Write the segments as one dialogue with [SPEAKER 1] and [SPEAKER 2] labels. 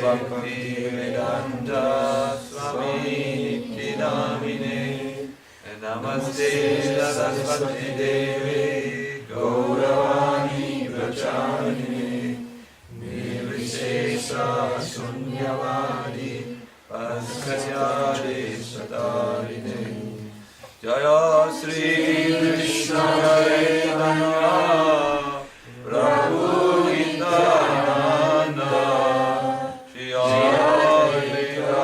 [SPEAKER 1] Bhaktisvarupa Swami Namine Namaste Saraswati Devi Gauravani Pracharine Nirvishesha Sunyavadi Paskasyade Sadarine Jaya Sri Krishna Chaitanya Prabhu Nityananda Shri Advaita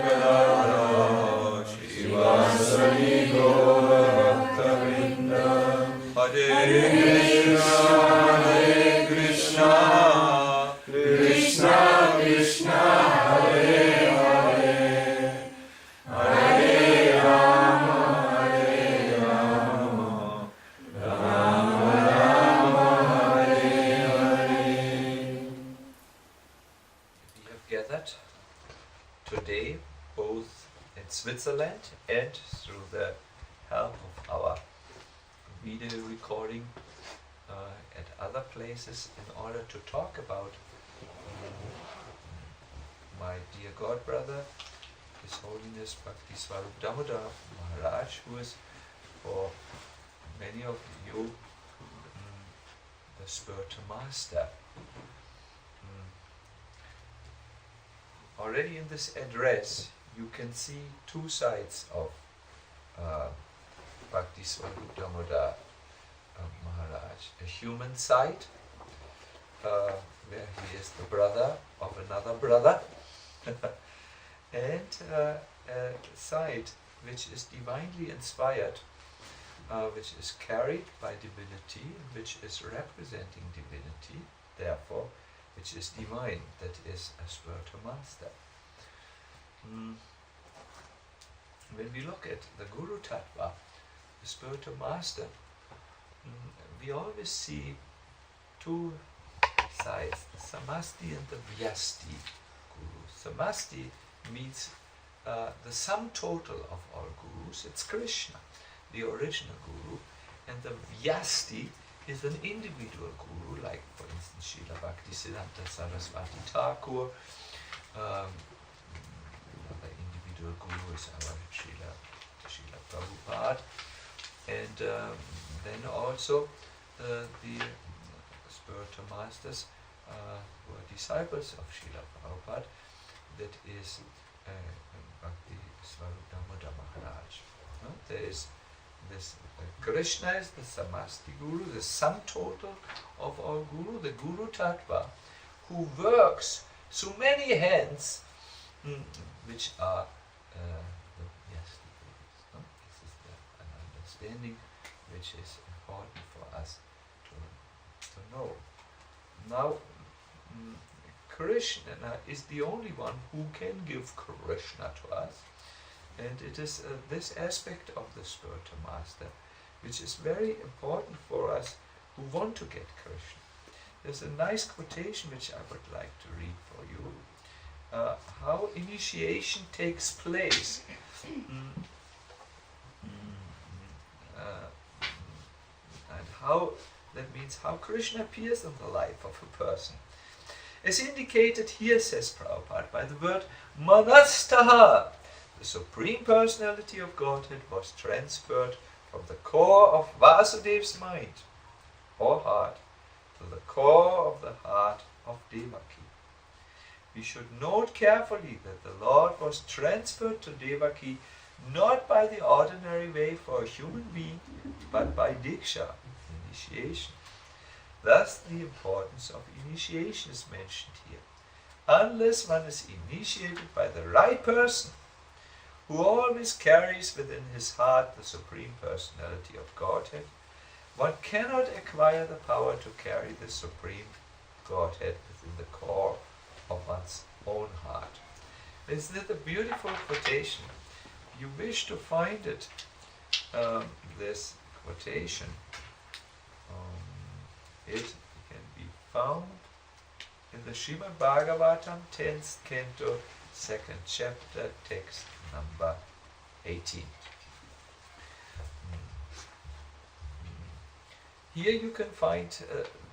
[SPEAKER 1] Gadadhara Shivasari Gaura Bhakta-vrinda Hare Krishna Krishna Krishna Hare Hare Hare Rama Hare Rama Rama Rama Hare Hare. We have gathered today both in Switzerland and through the help of our video recording at other places in order to talk about my dear God brother, His Holiness Bhaktisvarupa Damodara Maharaj, who is for many of you the spiritual master. Already in this address you can see two sides of Bhaktisvarupa Damodara Maharaj. A human side, where he is the brother of another brother, and a side which is divinely inspired, which is carried by divinity, which is representing divinity, therefore which is divine, that is a spiritual master. When we look at the Guru Tattva, the spiritual master, we always see two sides, the Samasti and the Vyasti Guru. Samasti means the sum total of all gurus, it's Krishna, the original guru, and the Vyasti is an individual guru, like for instance Srila Bhaktisvarupa Saraswati Thakur. Another individual guru is our Srila Prabhupada, and then also the spiritual masters who are disciples of Srila Prabhupada. that is Bhaktisvarupa Damodara Maharaj. There is this Krishna is the Samasti Guru, the sum total of all Guru, the Guru Tattva, who works so many hands, which are this is an understanding which is important for us to know. Now, Krishna is the only one who can give Krishna to us, and it is this aspect of the spiritual master which is very important for us who want to get Krishna. There's a nice quotation which I would like to read for you. How initiation takes place. And how, that means how Krishna appears in the life of a person. As indicated here, says Prabhupada, by the word Manastaha, the Supreme Personality of Godhead was transferred from the core of Vasudeva's mind, or heart, to the core of the heart of Devaki. We should note carefully that the Lord was transferred to Devaki not by the ordinary way for a human being, but by Diksha, initiation. Thus the importance of initiation is mentioned here. Unless one is initiated by the right person, who always carries within his heart the Supreme Personality of Godhead, one cannot acquire the power to carry the Supreme Godhead within the core of one's own heart. Isn't it a beautiful quotation? If you wish to find it, this quotation, it can be found in the Srimad Bhagavatam, 10th canto, 2nd chapter, text number 18. Here you can find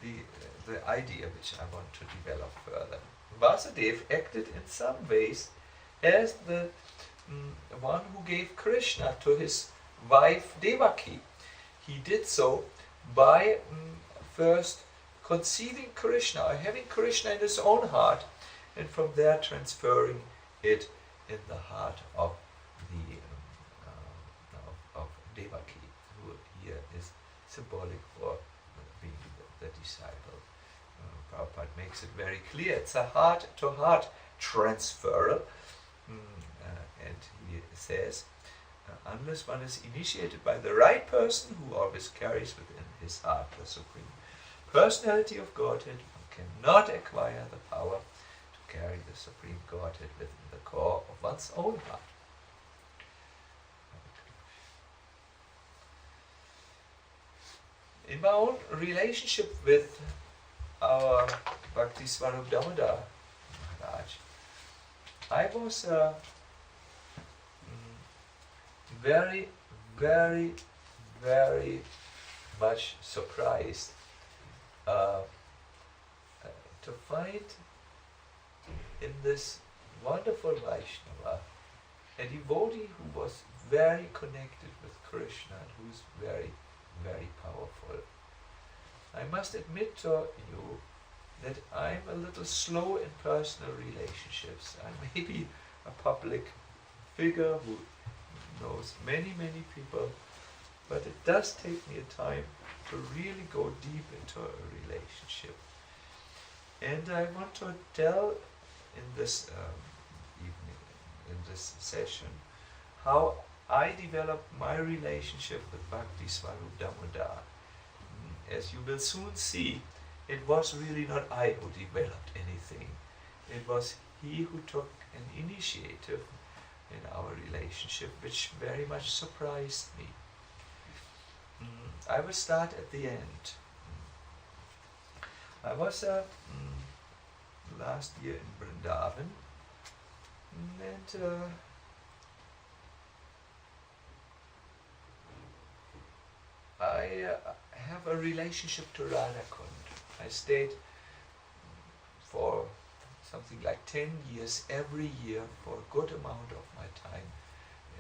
[SPEAKER 1] the idea which I want to develop further. Vasudeva acted in some ways as the one who gave Krishna to his wife Devaki. He did so by first conceiving Krishna, or having Krishna in his own heart, and from there transferring it in the heart of the of Devaki, who here is symbolic for being the disciple. Prabhupada makes it very clear. It's a heart-to-heart transfer, and he says, unless one is initiated by the right person who always carries within his heart the Supreme Personality of Godhead, one cannot acquire the power to carry the Supreme Godhead within the core of one's own heart. In my own relationship with our Bhaktisvarupa Damodara Maharaj, I was very, very, very much surprised to find in this wonderful Vaishnava a devotee who was very connected with Krishna and who is very, very powerful. I must admit to you that I'm a little slow in personal relationships. I may be a public figure who knows many, many people, but it does take me a time to really go deep into a relationship. And I want to tell in this evening, in this session, how I developed my relationship with Bhaktisvarupa Damodara. As you will soon see, it was really not I who developed anything. It was he who took an initiative in our relationship, which very much surprised me. I will start at the end. I was last year in Vrindavan, and I have a relationship to Radhakund. I stayed for something like 10 years every year for a good amount of my time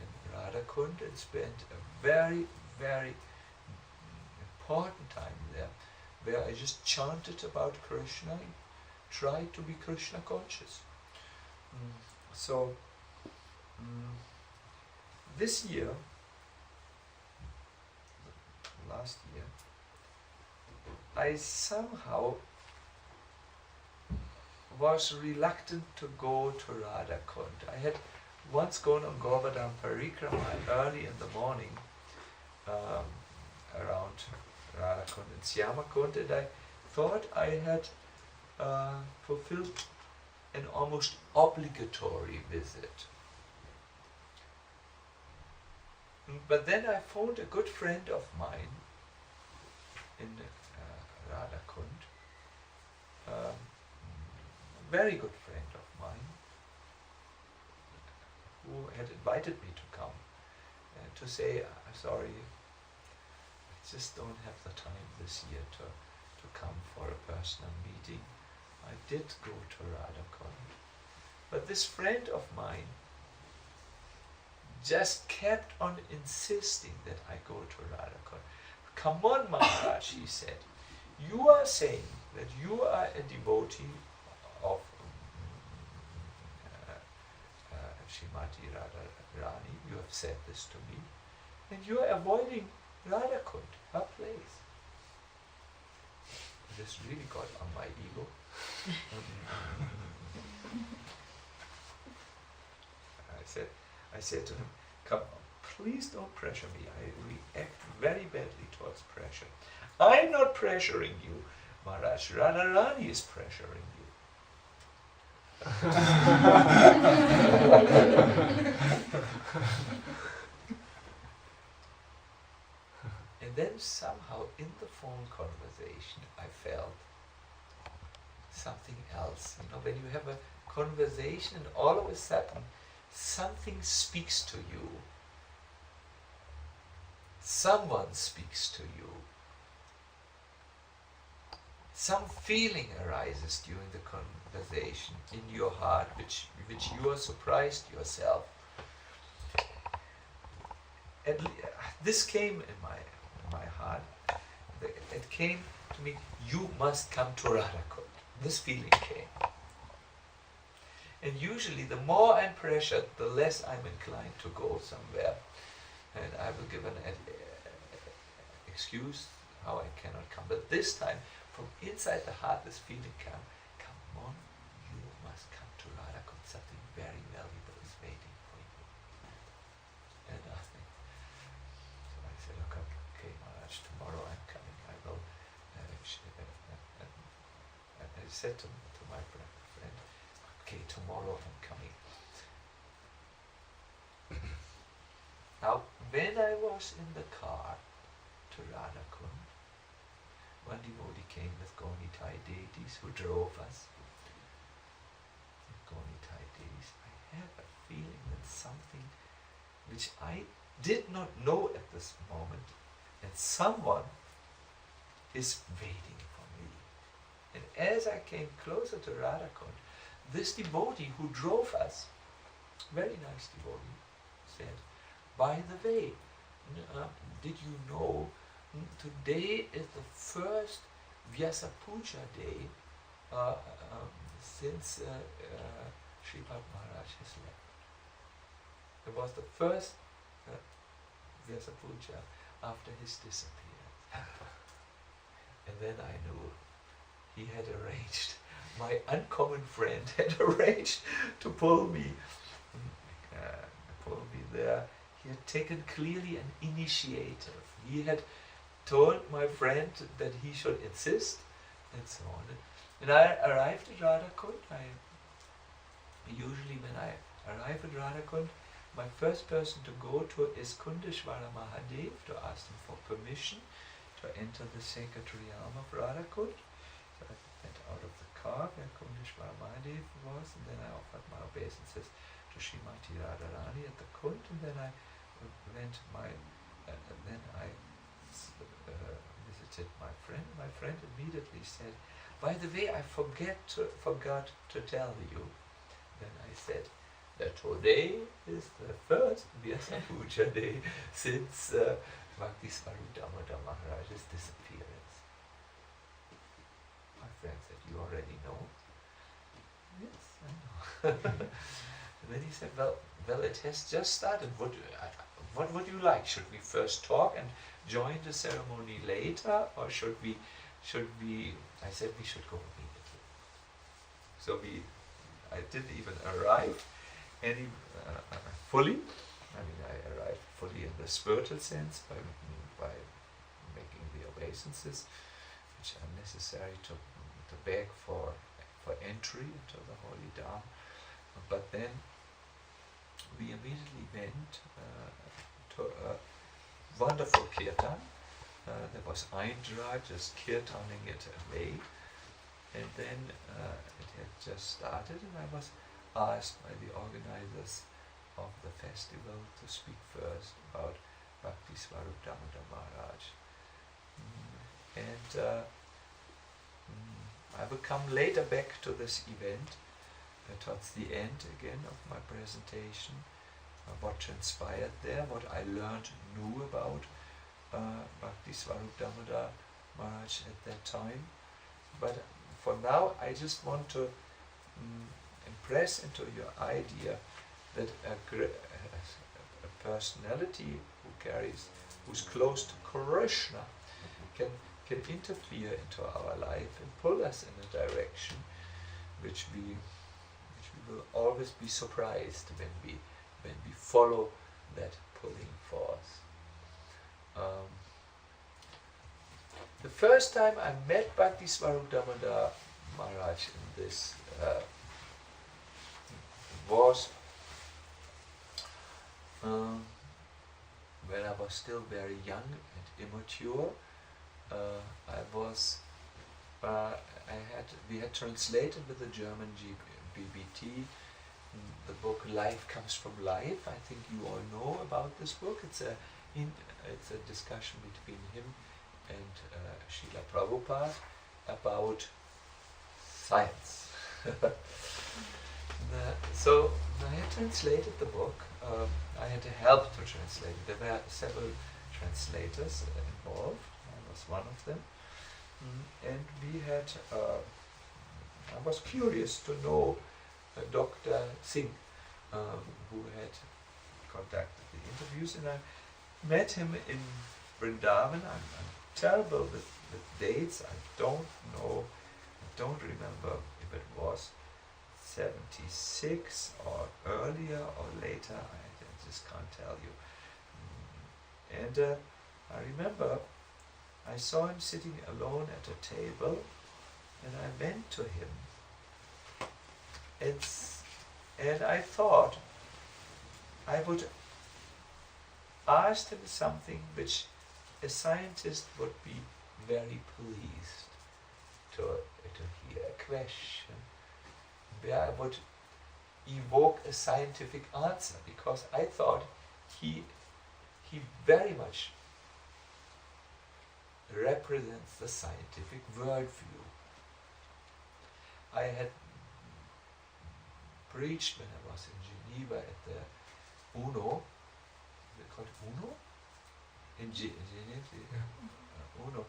[SPEAKER 1] in Radhakund, and spent a very, very important time there, where I just chanted about Krishna, tried to be Krishna conscious. So this year, last year, I somehow was reluctant to go to Radhakund. I had once gone on Govardhan Parikrama early in the morning around Radhakund and Syamakund, and I thought I had fulfilled an almost obligatory visit. But then I found a good friend of mine in Radhakund, very good friend of mine, who had invited me to come and to say, sorry, I just don't have the time this year to come for a personal meeting. I did go to Radhakund. But this friend of mine just kept on insisting that I go to Radhakund. Come on, Maharaj, he said. You are saying that you are a devotee of Srimati Radharani. You have said this to me. And you are avoiding Radhakund, her place. This really got on my ego. I said to him, come on, please don't pressure me. I react very badly towards pressure. I'm not pressuring you, Maharaj. Radharani is pressuring you. And then somehow in the phone conversation I felt something else. You know, when you have a conversation and all of a sudden something speaks to you, someone speaks to you, some feeling arises during the conversation in your heart which you are surprised yourself. And this came in my heart. It came to me, you must come to Radhakund. This feeling came. And usually the more I'm pressured, the less I'm inclined to go somewhere. And I will give an excuse how I cannot come. But this time, from inside the heart, this feeling came, come on, you must come to Radhakund. Something very valuable is waiting for you. And I think, so I said, okay, Maharaj, tomorrow I'm coming. I will, and I said to my friend, okay, tomorrow I'm coming. Now, when I was in the car to Radhakund, one devotee came with Gaunitai deities who drove us. Gaunitai deities, I had a feeling that something which I did not know at this moment, and someone is waiting for me. And as I came closer to Radhakund, this devotee who drove us, very nice devotee, said, by the way, did you know today is the first Vyasa Puja day since Sripad Maharaj has left. It was the first Vyasa Puja after his disappearance. And then I knew he had arranged, my uncommon friend had arranged to pull me there. He had taken clearly an initiative. He had told my friend that he should insist, and so on. And I arrived at Radhakund. Usually when I arrive at Radhakund, my first person to go to is Kundeshwara Mahadev to ask him for permission to enter the sacred realm of Radhakund. So I went out of the car where Kundeshwara Mahadev was, and then I offered my obeisances to Srimati Radharani at the Kund, and then I went visited my friend. My friend immediately said, by the way, I forgot to tell you. Then I said that today is the first Vyasa Puja day since Bhaktisvarupa Damodara Maharaj's disappearance. My friend said, you already know? Yes, I know. And then he said, well, it has just started. What would you like? Should we first talk and join the ceremony later, or should we? I said we should go immediately. So I didn't even arrive fully. I mean, I arrived fully in the spiritual sense by making the obeisances, which are necessary to beg for entry into the holy Dham. But then we immediately went to a wonderful kirtan. There was Eindra just kirtaning it away, and then it had just started, and I was asked by the organizers of the festival to speak first about Bhaktisvarupa Damodara Maharaj. And I will come later back to this event, towards the end again of my presentation, what transpired there, what I learned new about Bhaktisvarupa Damodara Maharaj at that time. But for now, I just want to impress into your idea that a personality who's close to Krishna can interfere into our life and pull us in a direction which we will always be surprised when we follow that pulling force. The first time I met Bhaktisvarupa Damodara Maharaj in this was when I was still very young and immature. We had translated with the German BBT the book Life Comes from Life. I think you all know about this book. It's a discussion between him and Srila Prabhupada about science. So I had translated the book. I had help to translate it. There were several translators involved. I was one of them. And we had, I was curious to know Dr. Singh, who had conducted the interviews, and I met him in Vrindavan. I'm terrible with dates. I don't know, I don't remember if it was 76 or earlier or later. I just can't tell you. And I remember I saw him sitting alone at a table, and I went to him. And I thought I would ask him something which a scientist would be very pleased to hear, a question where I would evoke a scientific answer, because I thought he very much represents the scientific worldview. I had preached when I was in Geneva at the UNO. Is it called UNO? In Geneva, UNO.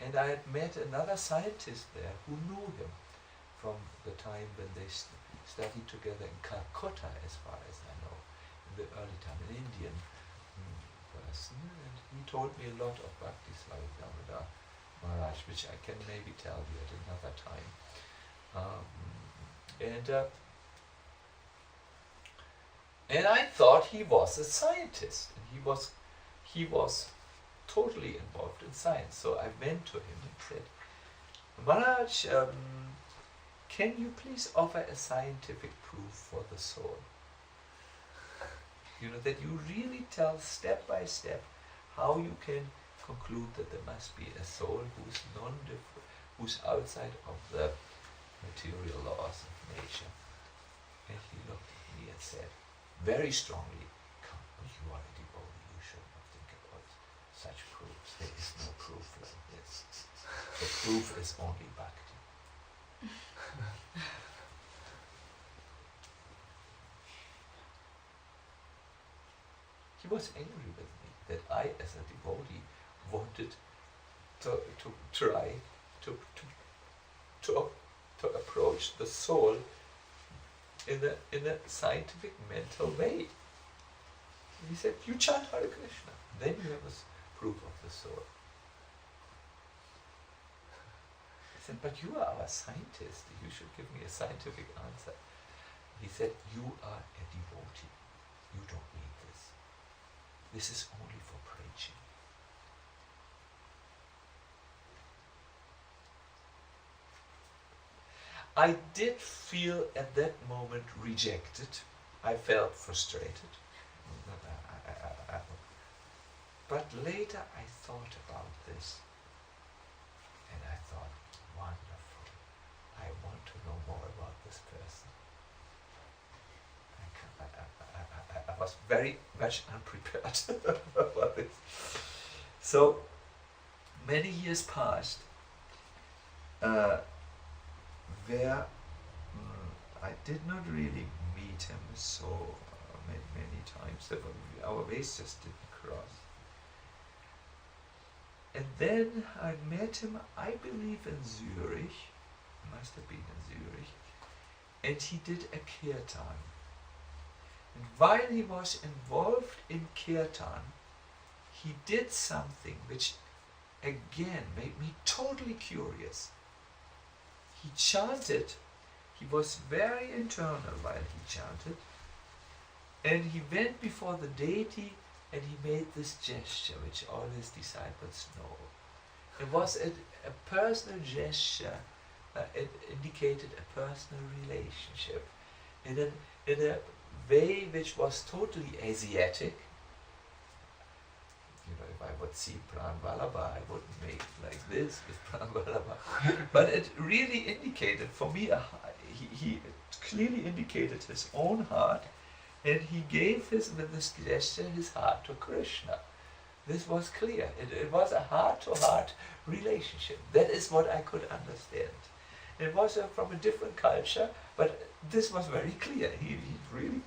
[SPEAKER 1] And I had met another scientist there who knew him from the time when they studied together in Calcutta, as far as I know, in the early time, an Indian person. And he told me a lot of Bhaktisvarupa Damodara Maharaj, which I can maybe tell you at another time. And I thought he was a scientist, and he was totally involved in science. So I went to him and said, Maharaj, can you please offer a scientific proof for the soul? You know, that you really tell step by step how you can conclude that there must be a soul who's outside of the material laws of nature. And he looked at me and said, very strongly, you are a devotee, you should not think about such proofs. There is no proof like this. The proof is only bhakti. He was angry with me that I, as a devotee, wanted to try to approach the soul in a scientific mental way. He said, you chant Hare Krishna, then you have a proof of the soul. I said, but you are our scientist, you should give me a scientific answer. He said, you are a devotee, you don't need this. This is only for preaching. I did feel at that moment rejected. I felt frustrated. But later I thought about this, and I thought, wonderful, I want to know more about this person. I was very much unprepared for this. So, many years passed, where I did not really meet him so many times. Our ways just didn't cross. And then I met him, I believe in Zurich, must have been in Zurich, and he did a kirtan. And while he was involved in kirtan, he did something which again made me totally curious. He chanted, he was very internal while he chanted, and he went before the deity and he made this gesture which all his disciples know. It was a personal gesture, it indicated a personal relationship in a way which was totally Asiatic. You know, if I would see Pran Vallabha, I wouldn't make like this with Pran Vallabha. But it really indicated for me, he clearly indicated his own heart, and he gave with this gesture his heart to Krishna. This was clear. It was a heart-to-heart relationship. That is what I could understand. It was from a different culture, but this was very clear. He really...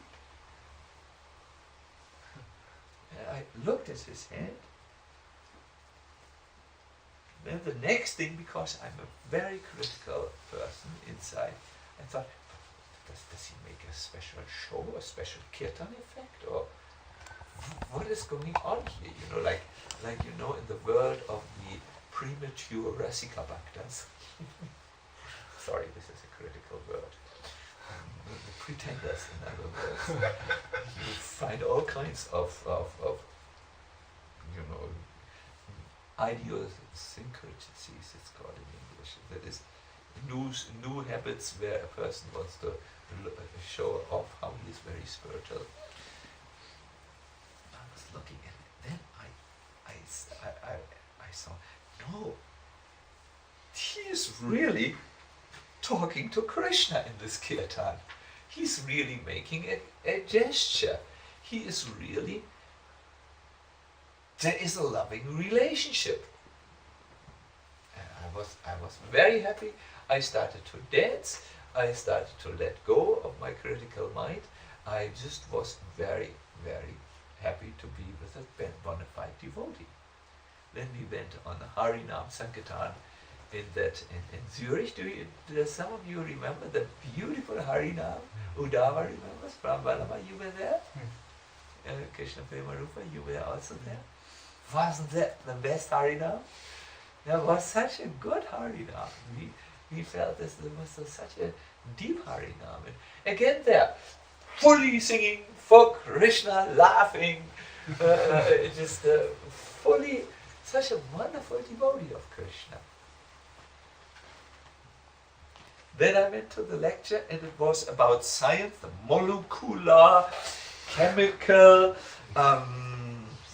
[SPEAKER 1] I looked at his hand. Then the next thing, because I'm a very critical person inside, I thought, does he make a special show, a special kirtan effect, or what is going on here? You know, like you know, in the world of the premature Rasika Bhaktas. Sorry, this is a critical word. The pretenders, in other words. You find all kinds of you know, idiosyncrasies, it's called in English. That is new habits where a person wants to show off how he is very spiritual. I was looking at it, then I saw, no, he is really talking to Krishna in this kirtan. He's really making a gesture. He is really, there is a loving relationship. And I was very happy. I started to dance. I started to let go of my critical mind. I just was very, very happy to be with a bona fide devotee. Then we went on a Harinam Sankirtan in Zurich. Do some of you remember the beautiful Harinam? Udava remembers, from Vallabha, you were there? Krishna Premarupa, you were also there? Wasn't that the best Harinam? There was such a good Harinam. We felt this, there was such a deep Harinam. And again there, fully singing for Krishna, laughing, just fully, such a wonderful devotee of Krishna. Then I went to the lecture and it was about science, the molecular, chemical,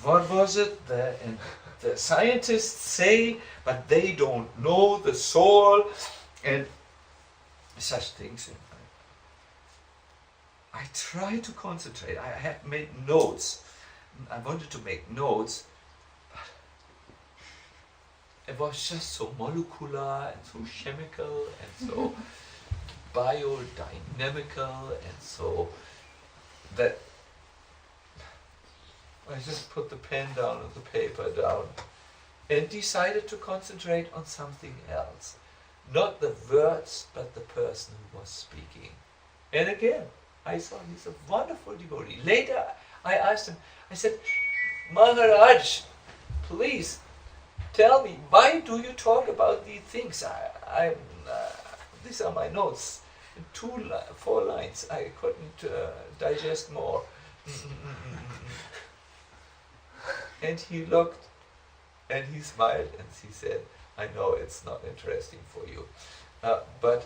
[SPEAKER 1] what was it? The scientists say, but they don't know the soul and such things. I tried to concentrate. I had made notes. I wanted to make notes, but it was just so molecular and so chemical and so biodynamical and so that I just put the pen down and the paper down and decided to concentrate on something else. Not the words, but the person who was speaking. And again, I saw he's a wonderful devotee. Later, I asked him, I said, Maharaj, please tell me, why do you talk about these things? These are my notes. 4 lines. I couldn't digest more. And he looked and he smiled and he said, I know it's not interesting for you, but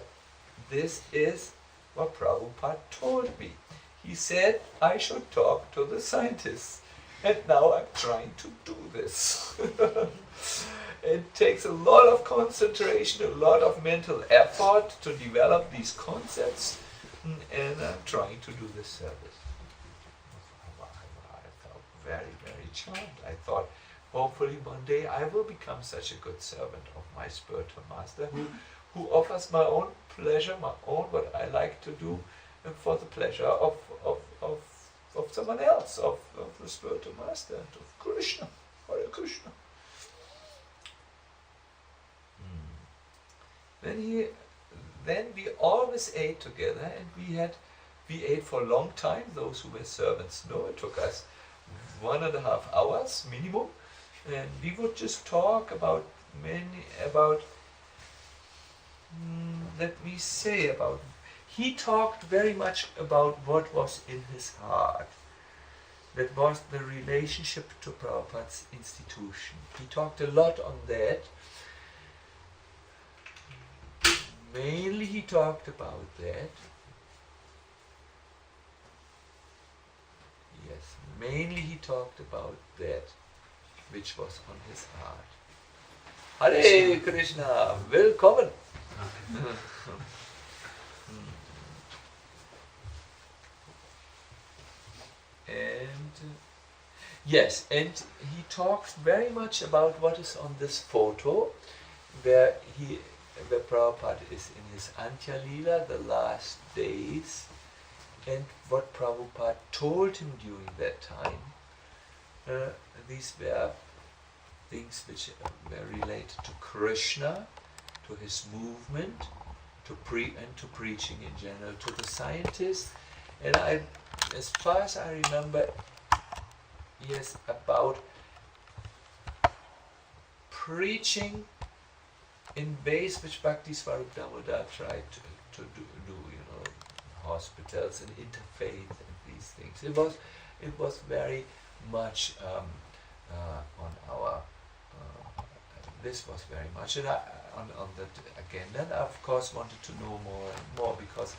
[SPEAKER 1] this is what Prabhupada told me. He said I should talk to the scientists, and now I'm trying to do this. It takes a lot of concentration, a lot of mental effort to develop these concepts, and I'm trying to do this service. I felt very, very charmed. I thought, hopefully one day I will become such a good servant of my spiritual master who offers my own pleasure, my own what I like to do, for the pleasure of someone else, of the spiritual master, and of Krishna, Hare Krishna. Then we always ate together, and we ate for a long time. Those who were servants know it took us 1.5 hours minimum, and we would just talk about he talked very much about what was in his heart. That was the relationship to Prabhupada's institution. He talked a lot on that. Mainly he talked about that. Yes, mainly he talked about that which was on his heart. Hare Krishna, willkommen. Yes, and he talks very much about what is on this photo, where Prabhupada is in his Antya Leela, the last days, and what Prabhupada told him during that time. These were things which were related to Krishna, to his movement, to preaching in general, to the scientists. And as far as I remember, yes, about preaching in ways which Bhaktisvarupa Damodara tried to do, hospitals and interfaith and these things. It was very much on our. This was very much on the agenda, and I of course wanted to know more and more, because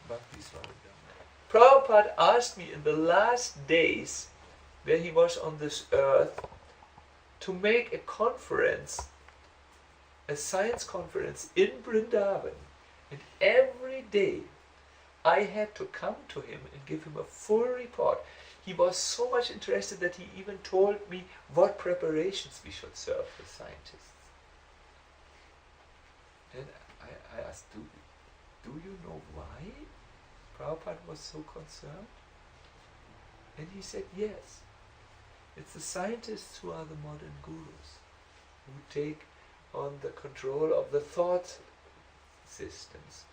[SPEAKER 1] Bhaktisvarupa Damodara. Prabhupada asked me in the last days, where he was on this earth, to make a conference, a science conference in Vrindavan, and every day I had to come to him and give him a full report. He was so much interested that he even told me what preparations we should serve the scientists. Then I asked, do you know why Prabhupada was so concerned? And he said, yes. It's the scientists who are the modern gurus, who take on the control of the thought systems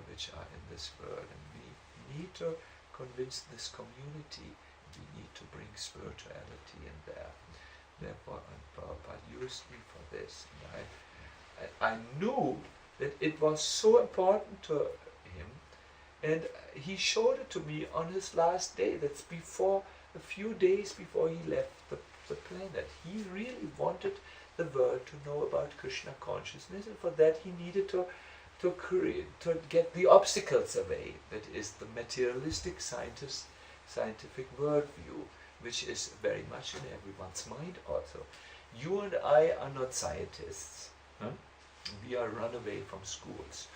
[SPEAKER 1] which are in this world. And we need to convince this community. We need to bring spirituality in there. Therefore, Prabhupada used me for this. And I knew that it was so important to him, and he showed it to me on his last day. That's a few days before he left the planet. He really wanted the world to know about Krishna consciousness, and for that he needed to get the obstacles away. That is the materialistic scientific worldview, which is very much in everyone's mind also. You and I are not scientists. Huh? We are run away from schools.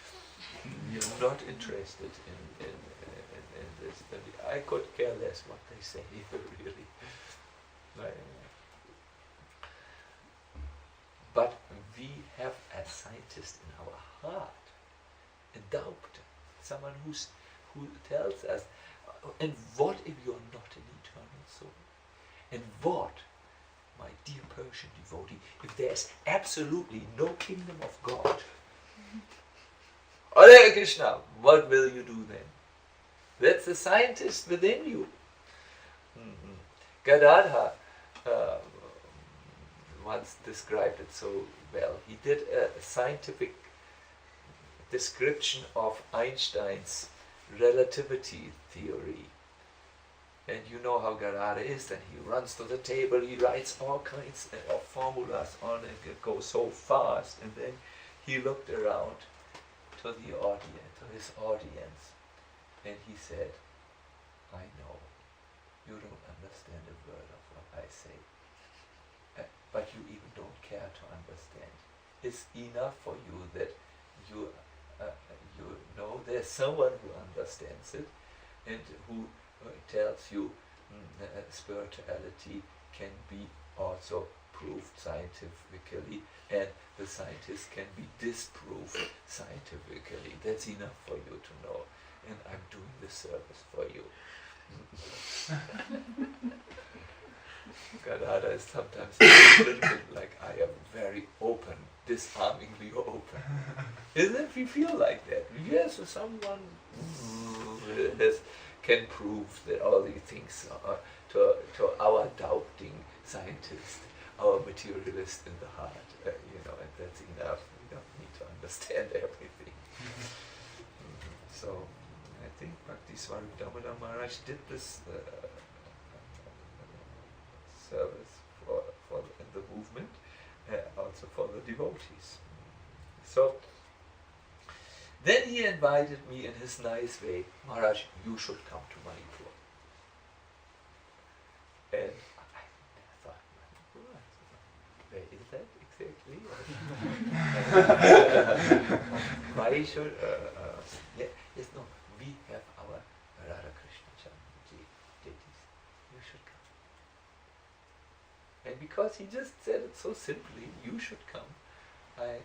[SPEAKER 1] We are not interested in this. I could care less what they say, really. But we have a scientist in our heart, a doctor, someone who tells us, and what if you are not an eternal soul? And what, my dear Persian devotee, if there's absolutely no kingdom of God? Hare Krishna, what will you do then? That's the scientist within you. Gadadhar once described it so well. He did a scientific description of Einstein's relativity theory. And you know how Gadadhar is, and he runs to the table, he writes all kinds of formulas on it, it goes so fast, and then he looked around to the audience, to his audience, and he said, I know, you don't understand a word of what I say, but you even don't care to understand. It's enough for you that you know there's someone who understands it, and who tells you spirituality can be also proved scientifically, and the scientists can be disproved scientifically. That's enough for you to know, and I'm doing the service for you. Gadadhar is sometimes a little bit like I am, very open, disarmingly open. Isn't it? We feel like that. Yes, someone can prove that all these things are to our doubting scientist, our materialist in the heart, and that's enough. We don't need to understand everything. So, I think Bhaktisvarupa Damodara Maharaj did this service for in the movement, also for the devotees. So, then he invited me in his nice way, Maharaj, you should come to Manipur. And I thought, Manipur? Where is that exactly? Why should, yes, no, we have our Radha Krishna Chandra deities, you should come. And because he just said it so simply, you should come, I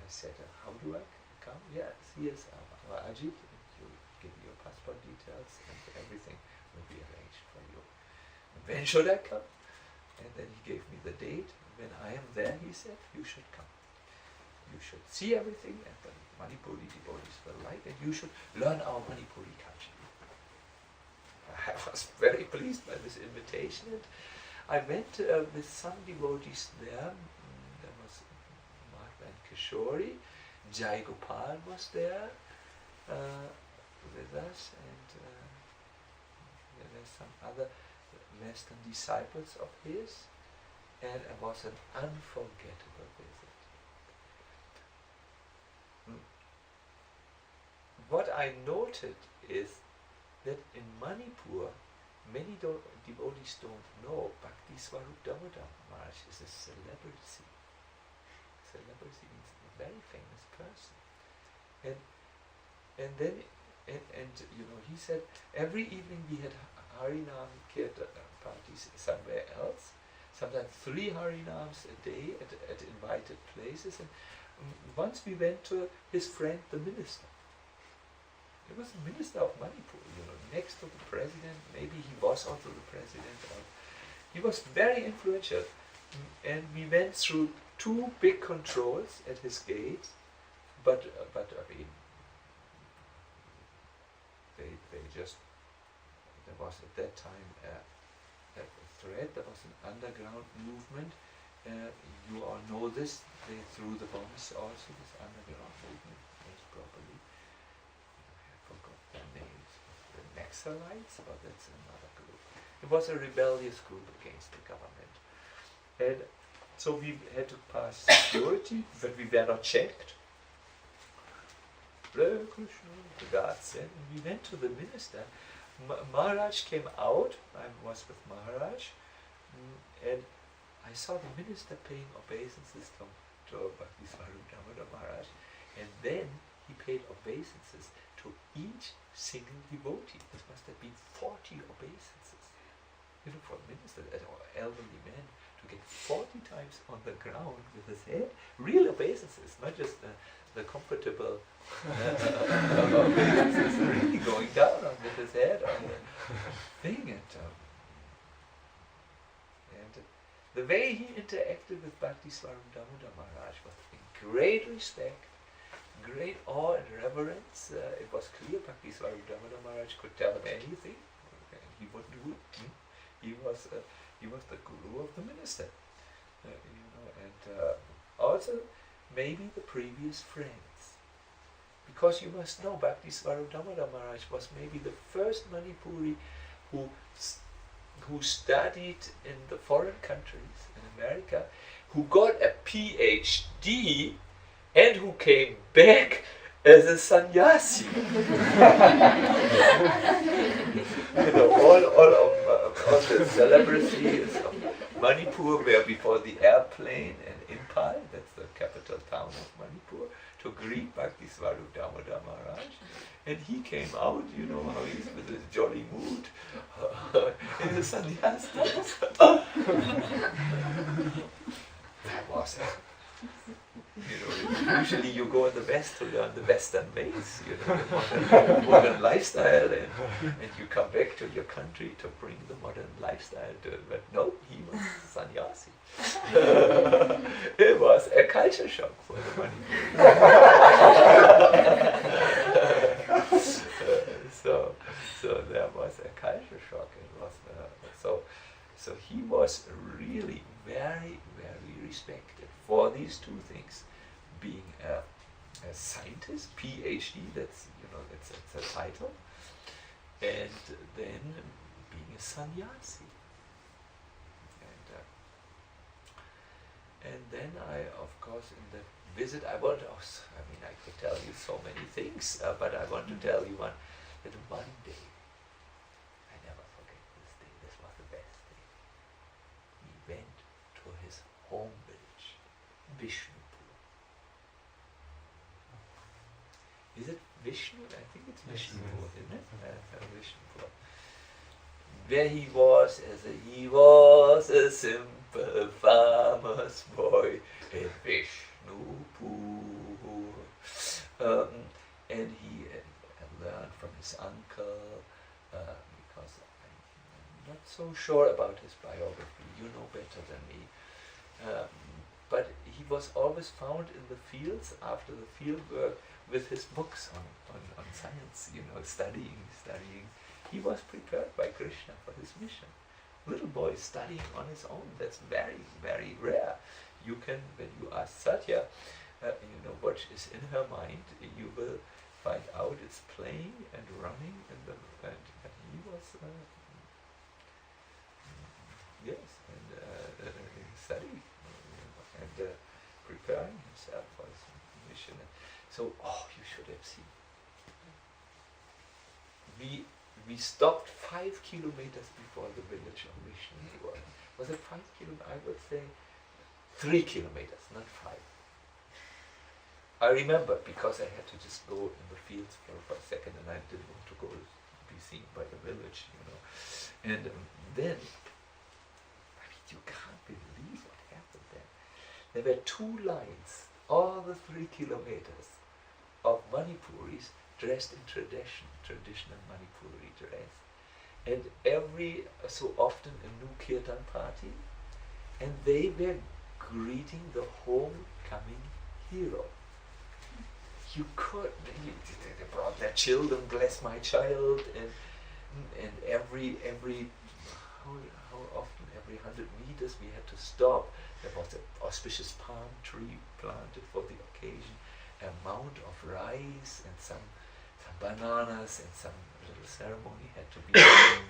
[SPEAKER 1] said, how do I come? Yes, here's our Ajit, you give me your passport details, and everything will be arranged for you. And when should I come? And then he gave me the date. When I am there, he said, you should come. You should see everything, and the Manipuri devotees will like, and you should learn our Manipuri culture. I was very pleased by this invitation, and I went with some devotees there. There was Mahatma and Kishori, Jai Gopal was there with us, and there were some other Western disciples of his, and it was an unforgettable visit. What I noted is that in Manipur, many devotees don't know Bhaktisvarupa Damodara Maharaj is a celebrity. Celebrity means a very famous person. And then he said every evening we had Harinam Kirtan parties somewhere else, sometimes 3 Harinams a day at invited places, and once we went to his friend the minister. He was the minister of Manipur, next to the president. Maybe he was also the president. He was very influential, and we went through 2 big controls at his gate, but I mean, they just, there was at that time a threat. There was an underground movement. You all know this. They threw the bombs also. This underground movement, most probably. Names, the Naxalites, or that's another group. It was a rebellious group against the government. And so we had to pass security, but we were not checked. The guard said, and we went to the minister. Maharaj came out, I was with Maharaj, and I saw the minister paying obeisances to Bhaktisvarupa Damodara Maharaj, and then he paid obeisances to each single devotee. This must have been 40 obeisances. For a minister, or elderly man, to get 40 times on the ground with his head, real obeisances, not just the comfortable obeisances, really going down with his head on the thing. And the way he interacted with Bhaktisvarupa Damodara Maharaj was in great respect, great awe and reverence. It was clear Bhaktisvarupa Damodara Maharaj could tell him anything, and he would do it. He was the guru of the minister, and also maybe the previous friends, because you must know Bhaktisvarupa Damodara Maharaj was maybe the first Manipuri who studied in the foreign countries in America, who got a PhD and who came back as a sannyasi. All of the celebrities of Manipur were before the airplane and Imphal, that's the capital town of Manipur, to greet Bhaktisvarupa Damodara Maharaj. And he came out, you know how he's with his jolly mood, in the sannyas. That was it. Usually you go in the West to learn the Western ways, the modern lifestyle, and you come back to your country to bring the modern lifestyle to it. But no, he was sannyasi. It was a culture shock for the Manipuri. So there was a culture shock. It was so he was really very, very respected for these two things: being a scientist, PhD, that's a title, and then being a sannyasi. And then I, of course, in the visit, I could tell you so many things, but I want to tell you one, that one day, I never forget this day, this was the best day. We went to his home village, Vishnupur. Is it Vishnu? I think it's Vishnupur, isn't it? Vishnupur. Where he was a simple farmer's boy in Vishnupur. And he learned from his uncle, because I'm not so sure about his biography, you know better than me. But he was always found in the fields after the field work with his books on science, studying. He was prepared by Krishna for his mission. Little boy studying on his own, that's very, very rare. You can, when you ask Satya, what is in her mind, you will find out it's playing and running, and he was, studying and preparing himself for his mission. So, you should have seen. We stopped 5 kilometers before the village of Vishnupur. Was it 5 kilometers? I would say 3 kilometers, not 5. I remember because I had to just go in the fields for a second, and I didn't want to go be seen by the village, And then, you can't believe what happened there. There were 2 lines, all the 3 kilometers of Manipuris dressed in traditional Manipuri dress, and every so often a new kirtan party, and they were greeting the homecoming hero. They brought their children, bless my child, and every how often every 100 meters we had to stop. There was an auspicious palm tree planted for the occasion, a mount of rice and some bananas, and some little ceremony had to be done.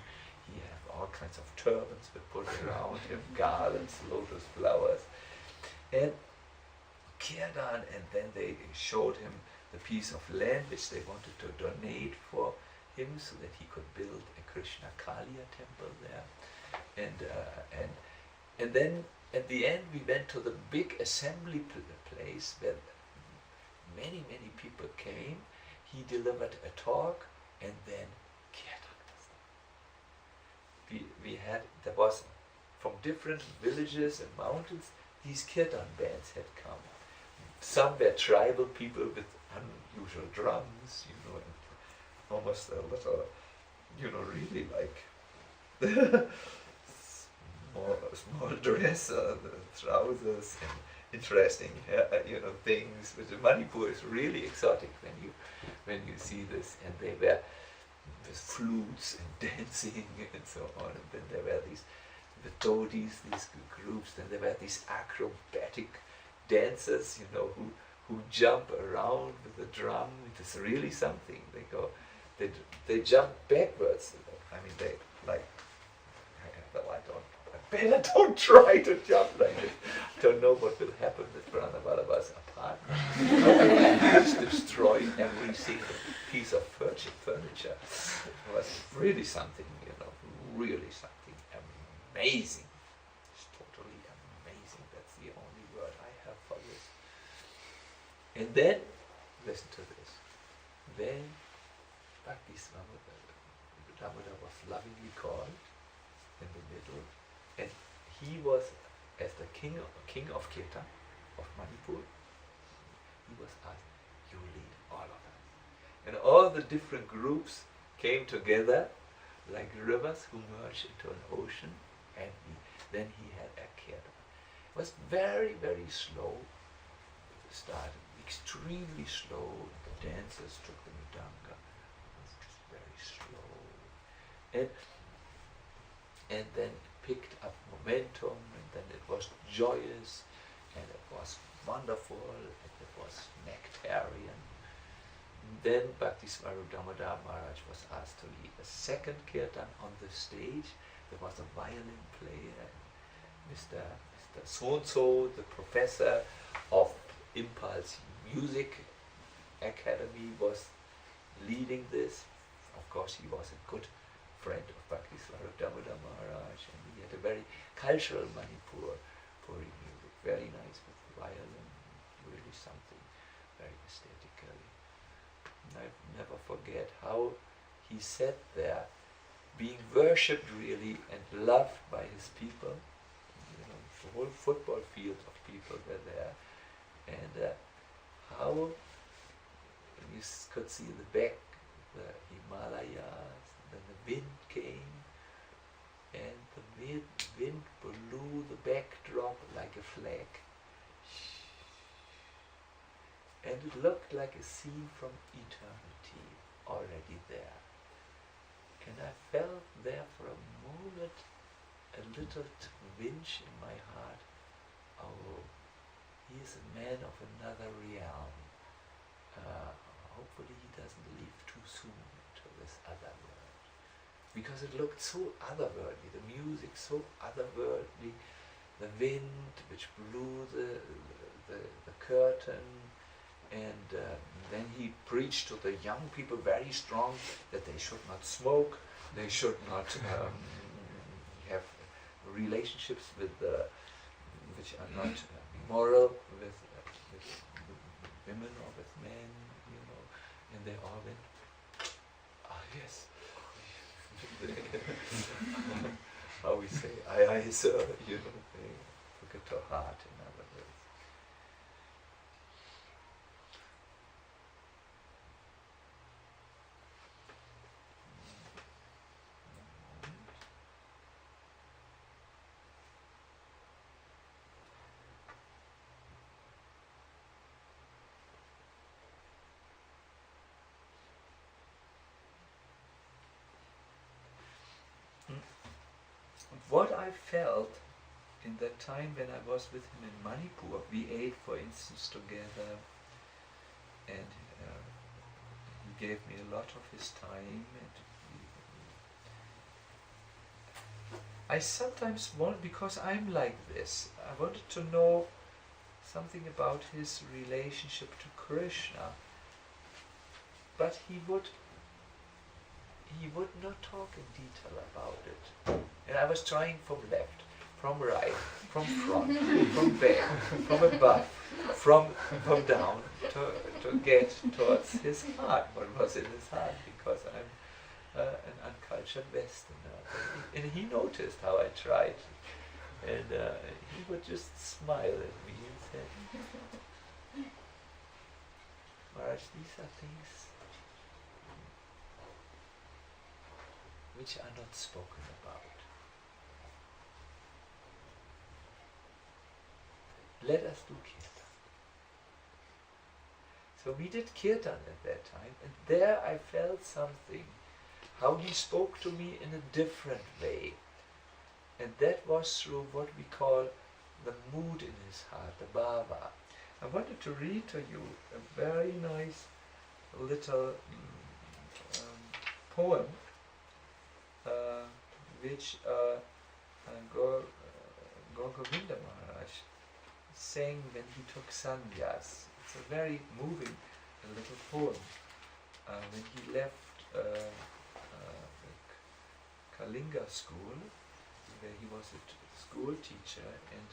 [SPEAKER 1] He had all kinds of turbans were put around him, garlands, lotus flowers, and kirtan, and then they showed him the piece of land which they wanted to donate for him so that he could build a Krishna Kaliya temple there. And then at the end we went to the big assembly place where many people came. He delivered a talk, and then kirtan was done. There was from different villages and mountains, these kirtan bands had come. Some were tribal people with unusual drums, and almost a little, really like small dress, the trousers, and interesting, things. But Manipur is really exotic when you see this, and they were with flutes and dancing and so on, and then there were the toadies, these groups, then there were these acrobatic dancers, who jump around with the drum. It is really something. They jump backwards. I mean, they like. I better don't try to jump like this. Don't know what will happen with Pranavallabha's apartment. Just destroy every single piece of furniture. It was really something, really something amazing. It's totally amazing. That's the only word I have for this. And then, listen to this. Then Bhaktisvarupa Damodara was lovingly called in the middle, and he was, as the king of Kirtan, of Manipur, he was asked, you lead all of us. And all the different groups came together like rivers who merged into an ocean, and then he had a Kirtan. It was very, very slow. It started extremely slow. The dancers took the mridanga. It was just very slow. And then it picked up momentum, and then it was joyous, and it was wonderful, and it was nectarian. And then Bhaktisvarupa Damodara Maharaj was asked to lead a second kirtan on the stage. There was a violin player, Mr. So-and-so, the professor of Impulse Music Academy, was leading this. Of course, he was a good friend of Bhaktisvarupa Damodara Maharaj, and he had a very cultural Manipuri music, very nice with violin, really something very aesthetically. And I never forget how he sat there, being worshipped really and loved by his people. The whole football field of people were there, and how you could see the back, the Himalayas. Then the wind came, and the wind blew the backdrop like a flag. And it looked like a scene from eternity already there. And I felt there for a moment a little twinge in my heart. Oh, he is a man of another realm. Hopefully he doesn't leave too soon to this other world. Because it looked so otherworldly, the music so otherworldly, the wind which blew the curtain, and then he preached to the young people very strong that they should not smoke, they should not have relationships with which are not moral with women or with men, and they all went, yes. How we say, aye, sir, they took it to heart, in other words. What I felt in that time when I was with him in Manipur, we ate, for instance, together, and he gave me a lot of his time. And I sometimes wanted, because I'm like this, I wanted to know something about his relationship to Krishna, but he would not talk in detail about it. And I was trying from left, from right, from front, from back, from above, from down, to get towards his heart, what was in his heart, because I'm an uncultured Westerner. And he noticed how I tried, and he would just smile at me and say, Maharaj, these are things which are not spoken about. let us do kirtan. So we did kirtan at that time, and there I felt something, how he spoke to me in a different way. And that was through what we call the mood in his heart, the bhava. I wanted to read to you a very nice little poem which Govinda Maharaj sang when he took sannyas. It's a very moving little poem. When he left the Kalinga school, where he was a school teacher, and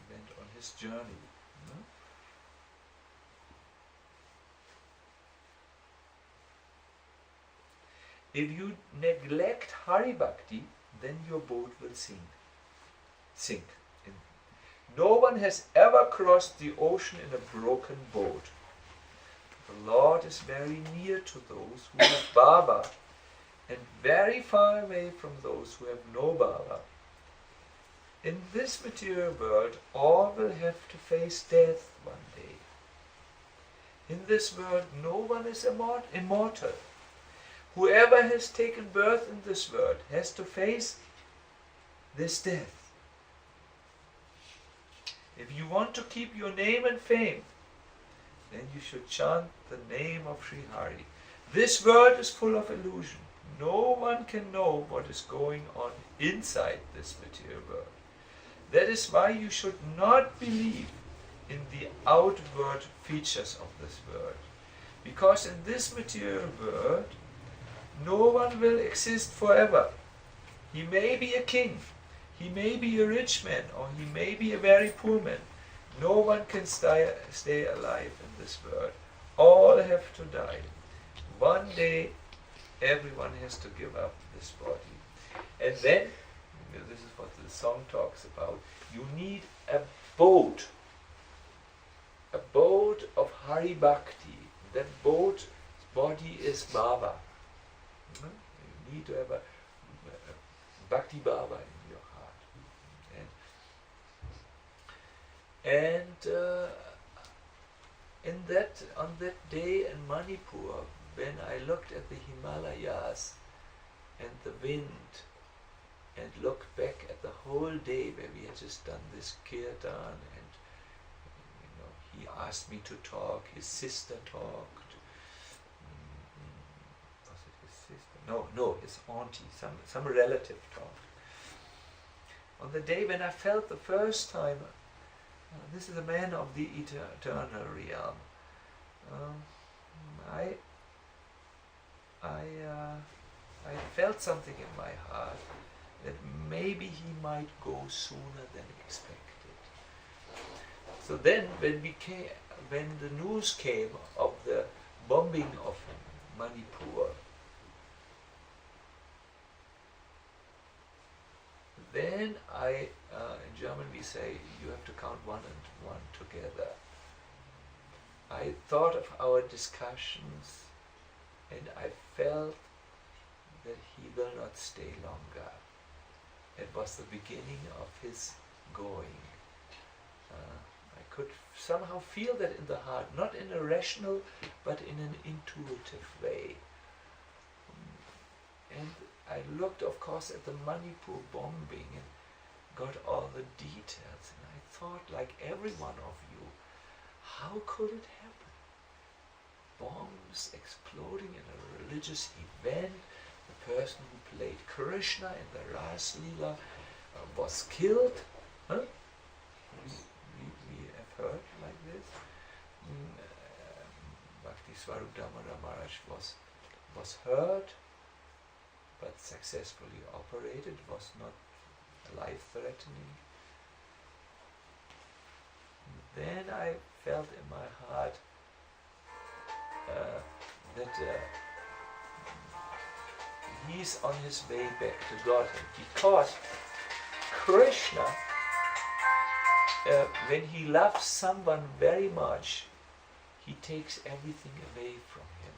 [SPEAKER 1] went on his journey. No? If you neglect Hari Bhakti, then your boat will sink. No one has ever crossed the ocean in a broken boat. The Lord is very near to those who have bhava, and very far away from those who have no bhava. In this material world, all will have to face death one day. In this world, no one is immortal. Whoever has taken birth in this world has to face this death. If you want to keep your name and fame, then you should chant the name of Sri Hari. This world is full of illusion. No one can know what is going on inside this material world. That is why you should not believe in the outward features of this world. Because in this material world, no one will exist forever. He may be a king, he may be a rich man, or he may be a very poor man. No one can stay alive in this world. All have to die. One day, everyone has to give up this body. And then, this is what the song talks about, you need a boat of Hari Bhakti. That boat's body is bhava. You need to have a bhakti bhava in your heart. On that day in Manipur, when I looked at the Himalayas and the wind, and looked back at the whole day where we had just done this kirtan, and he asked me to talk, his sister talked. Was it his sister? No, his auntie, some relative talked. On the day when I felt the first time, this is a man of the eternal realm. I felt something in my heart that maybe he might go sooner than expected. So then, when the news came of the bombing of Manipur, then in German we say, you have to count one and one together. I thought of our discussions, and I felt that he will not stay longer. It was the beginning of his going. I could somehow feel that in the heart, not in a rational, but in an intuitive way. And I looked, of course, at the Manipur bombing and got all the details, and I thought, like every one of you, how could it happen? Bombs exploding in a religious event, the person who played Krishna in the Ras Leela was killed. Huh? We have heard like this. Bhaktisvarupa Damodara was hurt, but successfully operated, was not life-threatening. Then I felt in my heart that he's on his way back to Godhead, because Krishna, when he loves someone very much, he takes everything away from him.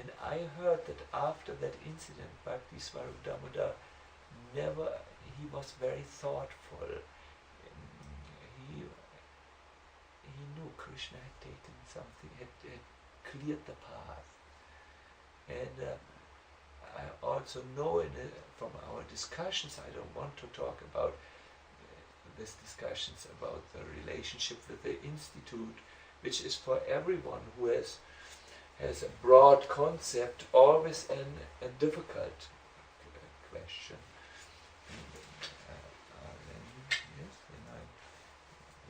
[SPEAKER 1] And I heard that after that incident, Bhaktisvarupa Damodara he was very thoughtful. Krishna had taken something, had cleared the path. And I also know from our discussions, I don't want to talk about these discussions about the relationship with the Institute, which is for everyone who has a broad concept, always a difficult question.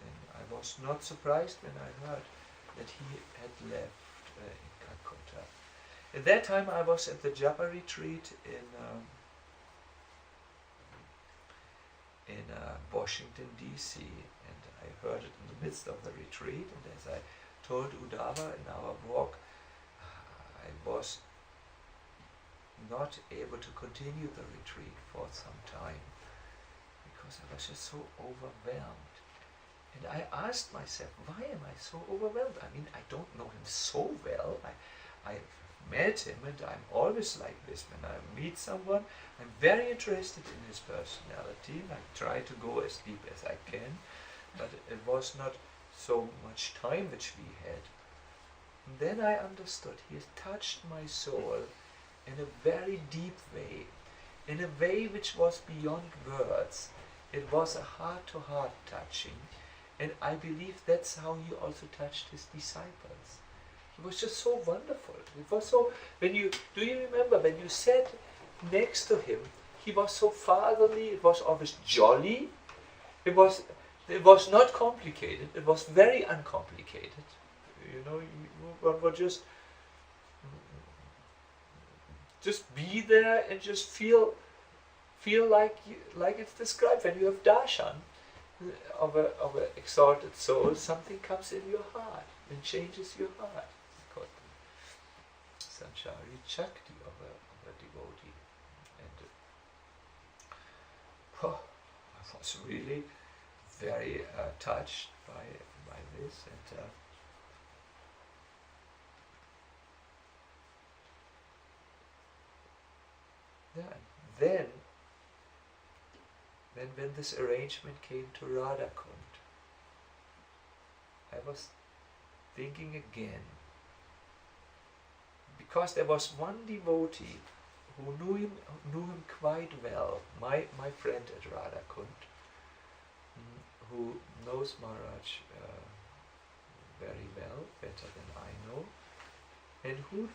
[SPEAKER 1] Then I was not surprised when I heard that he had left in Calcutta. At that time I was at the Japa retreat in Washington DC, and I heard it in the midst of the retreat, and as I told Uddhava in our walk, I was not able to continue the retreat for some time because I was just so overwhelmed. And I asked myself, why am I so overwhelmed? I mean, I don't know him so well. I met him, and I'm always like this. When I meet someone, I'm very interested in his personality, and I try to go as deep as I can, but it was not so much time which we had. And then I understood he has touched my soul in a very deep way, in a way which was beyond words. It was a heart-to-heart touching, and I believe that's how he also touched his disciples. It was just so wonderful. It was so. Do you remember when you sat next to him? He was so fatherly. It was always jolly. It was not complicated. It was very uncomplicated. You know, one would just be there and just feel like it's described when you have darshan of a exalted soul. Something comes in your heart and changes your heart. Sanchari Chakti of a devotee, and I was really very touched by this, and then when this arrangement came to Radhakund, I was thinking again. Because there was one devotee who knew him quite well, my friend at Radhakund, who knows Maharaj very well, better than I know, and who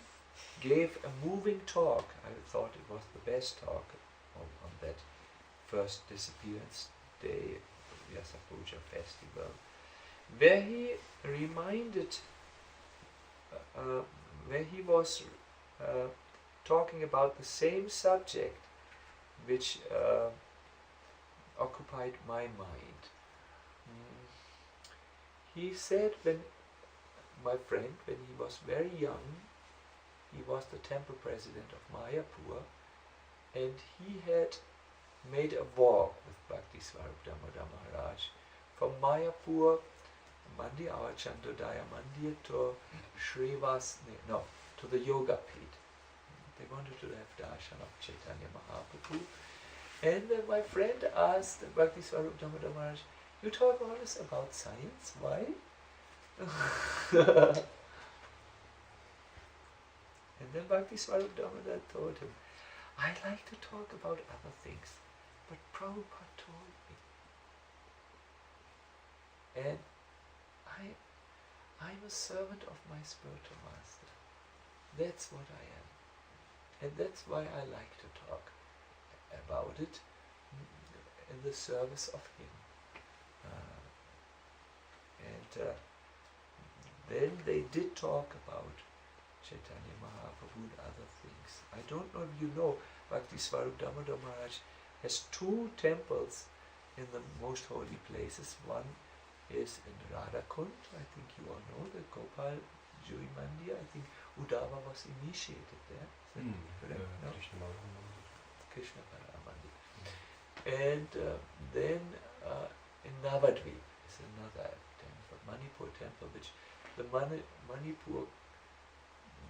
[SPEAKER 1] gave a moving talk. I thought it was the best talk on that first disappearance day, Vyasa Puja festival, where he reminded where he was talking about the same subject which occupied my mind. He said when he was very young, he was the temple president of Mayapur, and he had made a walk with Bhaktisvarupa Damodara Maharaj from Mayapur Mandir, our Chandrodaya Mandir, to to the Yoga Pit. They wanted to have darshan of Chaitanya Mahaprabhu. And my friend asked Bhaktisvarupa Damodara Maharaj, you talk all this about science, why? And then Bhaktisvarupa Damodara told him, I like to talk about other things, but Prabhupada told me. And I'm a servant of my spiritual master. That's what I am. And that's why I like to talk about it in the service of him. Then they did talk about Chaitanya Mahaprabhu and other things. I don't know if you know, Bhaktisvarupa Damodara Maharaj has two temples in the most holy places. One is in Radhakund, I think you all know, the Gopal Jui Mandir. I think Uddhava was initiated there. Correct? No? Krishna Mandir. And then in Navadvip is another temple, Manipur temple, which the Manipur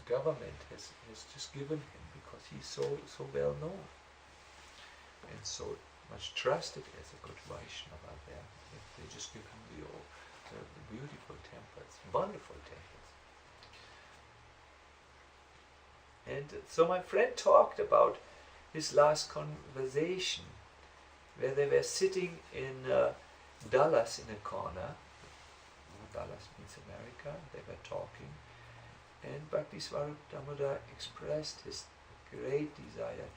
[SPEAKER 1] government has just given him because he's so well known and so much trusted as a good Vaishnava there. They just give him the beautiful temples. Wonderful temples. And so my friend talked about his last conversation, where they were sitting in Dallas in a corner. Dallas means America. They were talking, and Bhaktisvarupa Damodara expressed his great desire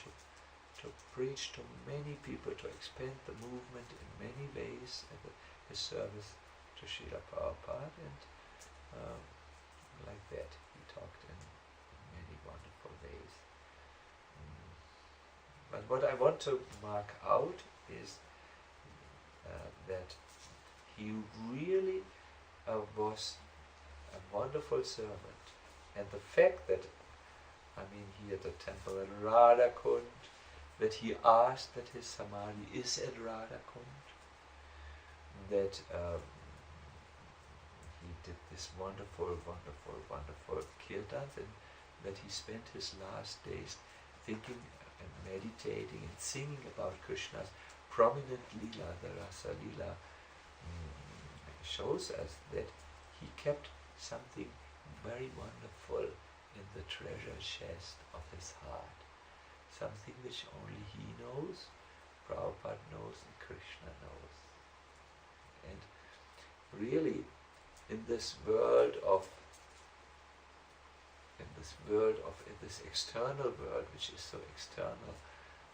[SPEAKER 1] to preach to many people, to expand the movement in many ways, and his service to Srila Prabhupada, and like that he talked in many wonderful ways. But what I want to mark out is that he really was a wonderful servant, and the fact that, he had a temple at Radhakund, that he asked that his samadhi is at Radhakund, that he did this wonderful kirtans, and that he spent his last days thinking and meditating and singing about Krishna's prominent lila, the Rasa Lila, shows us that he kept something very wonderful in the treasure chest of his heart, something which only he knows, Prabhupada knows, and Krishna knows. And really, in this world of this external world, which is so external,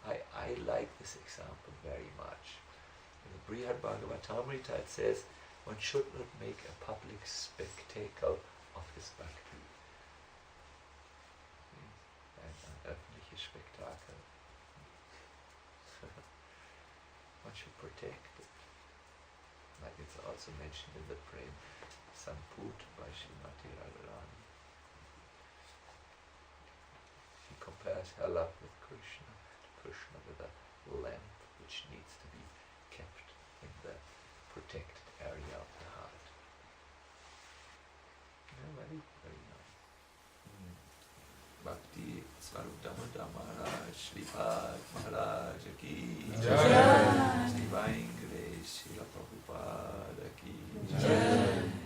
[SPEAKER 1] I like this example very much. In the Brihad Bhagavatamrita it says, one should not make a public spectacle of his bhakti. Ein öffentliches Spektakel. One should protect it. Like it's also mentioned in the Prem Samput by Srimati Radharani. She compares her love with Krishna with a lamp which needs to be kept in the protected area of the heart. Very, very nice. Bhaktisvarupa Damodara Maharaj, Sripad Maharaj ki Jai, Sri Vaingre, Srila Prabhupada ki Jai.